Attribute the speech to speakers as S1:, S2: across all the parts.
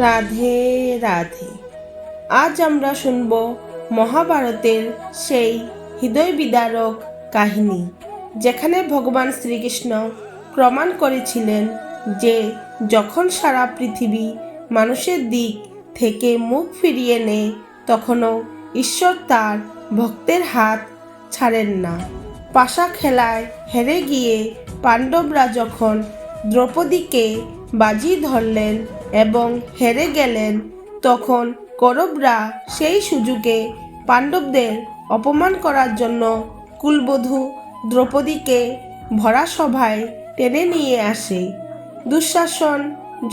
S1: রাধে রাধে। আজ আমরা শুনব মহাভারতের সেই হৃদয় বিদারক কাহিনী, যেখানে ভগবান শ্রীকৃষ্ণ প্রমাণ করেছিলেন যে যখন সারা পৃথিবী মানুষের দিক থেকে মুখ ফিরিয়ে নেয়, তখনও ঈশ্বর তার ভক্তের হাত ছাড়েন না। পাশা খেলায় হেরে গিয়ে পাণ্ডবরা যখন দ্রৌপদীকে বাজি ধরলেন এবং হেরে গেলেন, তখন কৌরবরা সেই সুযোগে পাণ্ডবদের অপমান করার জন্য কুলবধূ দ্রৌপদীকে ভরা সভায় টেনে নিয়ে আসে। দুঃশাসন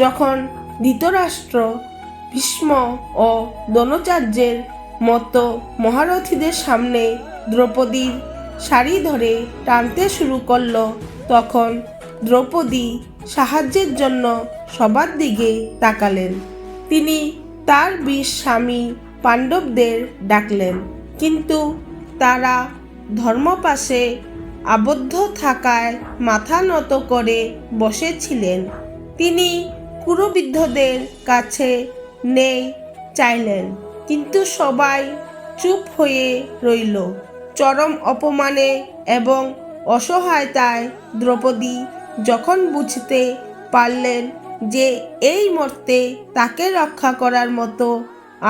S1: যখন ধৃতরাষ্ট্র, ভীষ্ম ও দ্রোণাচার্যের মতো মহারথীদের সামনে দ্রৌপদীর শাড়ি ধরে টানতে শুরু করল, তখন দ্রৌপদী সাহায্যের জন্য সবার দিকে তাকালেন। তিনি তার 20 স্বামী পাণ্ডবদের ডাকলেন, কিন্তু তারা ধর্মপাশে আবদ্ধ থাকায় মাথা নত করে বসেছিলেন। তিনি কুরুবৃদ্ধদের কাছে নেই চাইলেন, কিন্তু সবাই চুপ হয়ে রইল। চরম অপমানে এবং অসহায়তায় দ্রৌপদী যখন বুঝতে পারলেন যে এই মুহূর্তে তাকে রক্ষা করার মতো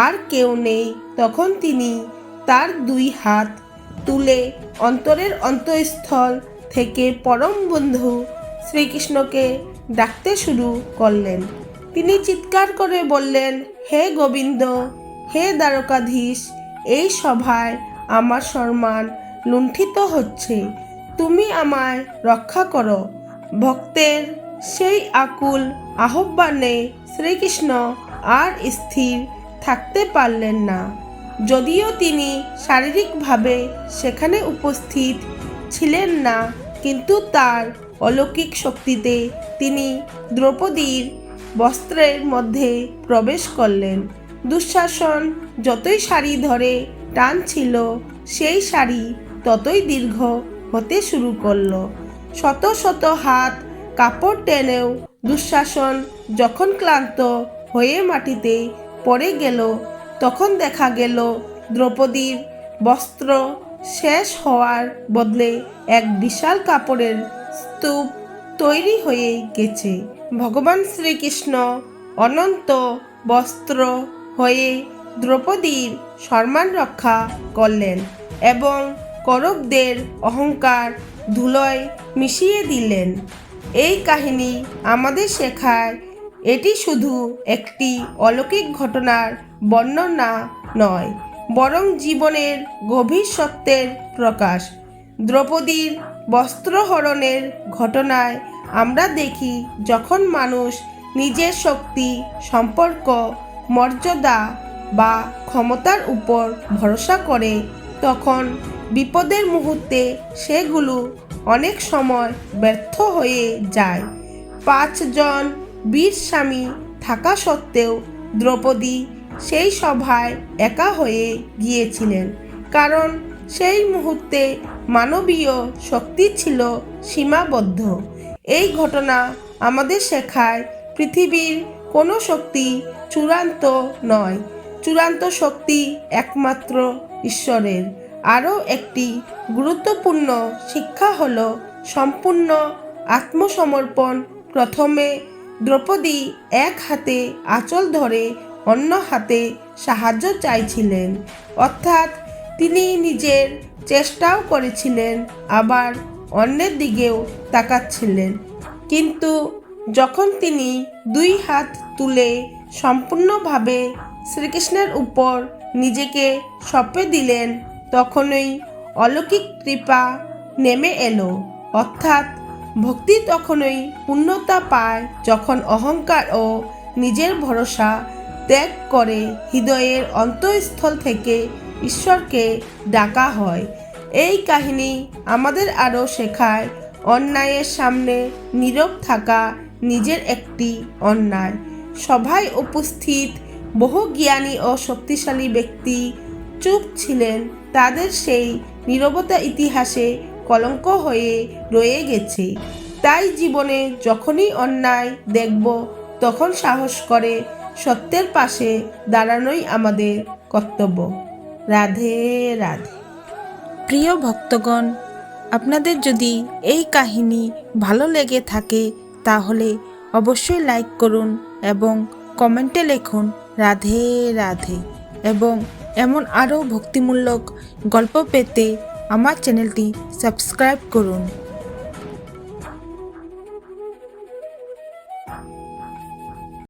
S1: আর কেউ নেই, তখন তিনি তার 2 হাত তুলে অন্তরের অন্তঃস্থল থেকে পরম বন্ধু শ্রীকৃষ্ণকে ডাকতে শুরু করলেন। তিনি চিৎকার করে বললেন, হে গোবিন্দ, হে দ্বারকাধীশ, এই সভায় আমার সম্মান লুণ্ঠিত হচ্ছে, তুমি আমায় রক্ষা করো। ভক্তের সেই আকুল আহ্বানে শ্রীকৃষ্ণ আর স্থির থাকতে পারলেন না। যদিও তিনি শারীরিকভাবে সেখানে উপস্থিত ছিলেন না, কিন্তু তার অলৌকিক শক্তিতে তিনি দ্রৌপদীর বস্ত্রের মধ্যে প্রবেশ করলেন। দুঃশাসন যতই শাড়ি ধরে টানছিল, সেই শাড়ি ততই দীর্ঘ হতে শুরু করলো। শত শত হাত কাপড় টেনেও দুঃশাসন যখন ক্লান্ত হয়ে মাটিতে পড়ে গেল, তখন দেখা গেল দ্রৌপদীর বস্ত্র শেষ হওয়ার বদলে এক বিশাল কাপড়ের স্তূপ তৈরি হয়ে গেছে। ভগবান শ্রীকৃষ্ণ অনন্ত বস্ত্র হয়ে দ্রৌপদীর সম্মান রক্ষা করলেন এবং কৌরবদের অহংকার ধুলোয় মিশিয়ে দিলেন। এই কাহিনী আমাদের শেখায়, এটি শুধু একটি অলৌকিক ঘটনার বর্ণনা নয়, বরং জীবনের গভীর সত্যের প্রকাশ। দ্রৌপদীর বস্ত্রহরণের ঘটনায় আমরা দেখি, যখন মানুষ নিজের শক্তি, সম্পর্ক, মর্যাদা বা ক্ষমতার উপর ভরসা করে, তখন বিপদের মুহূর্তে সেগুলো অনেক সময় ব্যর্থ হয়ে যায়। 5 জন বীর স্বামী থাকা সত্ত্বেও দ্রৌপদী সেই সভায় একা হয়ে গিয়েছিলেন, কারণ সেই মুহূর্তে মানবীয় শক্তি ছিল সীমাবদ্ধ। এই ঘটনা আমাদের শেখায়, পৃথিবীর কোনো শক্তি চূড়ান্ত নয়, চূড়ান্ত শক্তি একমাত্র ঈশ্বরের। আরও একটি গুরুত্বপূর্ণ শিক্ষা হলো সম্পূর্ণ আত্মসমর্পণ। প্রথমে দ্রৌপদী এক হাতে আঁচল ধরে অন্য হাতে সাহায্য চাইছিলেন, অর্থাৎ তিনি নিজের চেষ্টাও করেছিলেন, আবার অন্যের দিকেও তাকাচ্ছিলেন। কিন্তু যখন তিনি 2 হাত তুলে সম্পূর্ণভাবে শ্রীকৃষ্ণের উপর নিজেকে সঁপে দিলেন, তখনই অলৌকিক কৃপা নেমে এলো। অর্থাৎ ভক্তি তখনই পূর্ণতা পায় যখন অহংকার ও নিজের ভরসা ত্যাগ করে হৃদয়ের অন্তঃস্থল থেকে ঈশ্বরকে ডাকা হয়। এই কাহিনী আমাদের আরও শেখায়, অন্যায়ের সামনে নীরব থাকা নিজের একটি অন্যায়। সভায় উপস্থিত বহু জ্ঞানী ও শক্তিশালী ব্যক্তি চুপ ছিলেন, তাদের সেই নীরবতা ইতিহাসে কলঙ্ক হয়ে রয়ে গেছে। তাই জীবনে যখনই অন্যায় দেখব, তখন সাহস করে সত্যের পাশে দাঁড়ানোই আমাদের কর্তব্য। রাধে রাধে। প্রিয় ভক্তগণ, আপনাদের যদি এই কাহিনী ভালো লেগে থাকে তাহলে অবশ্যই লাইক করুন এবং কমেন্টে লিখুন রাধে রাধে। এবং এমন আরও ভক্তিমূলক গল্প পেতে আমার চ্যানেলটি সাবস্ক্রাইব করুন।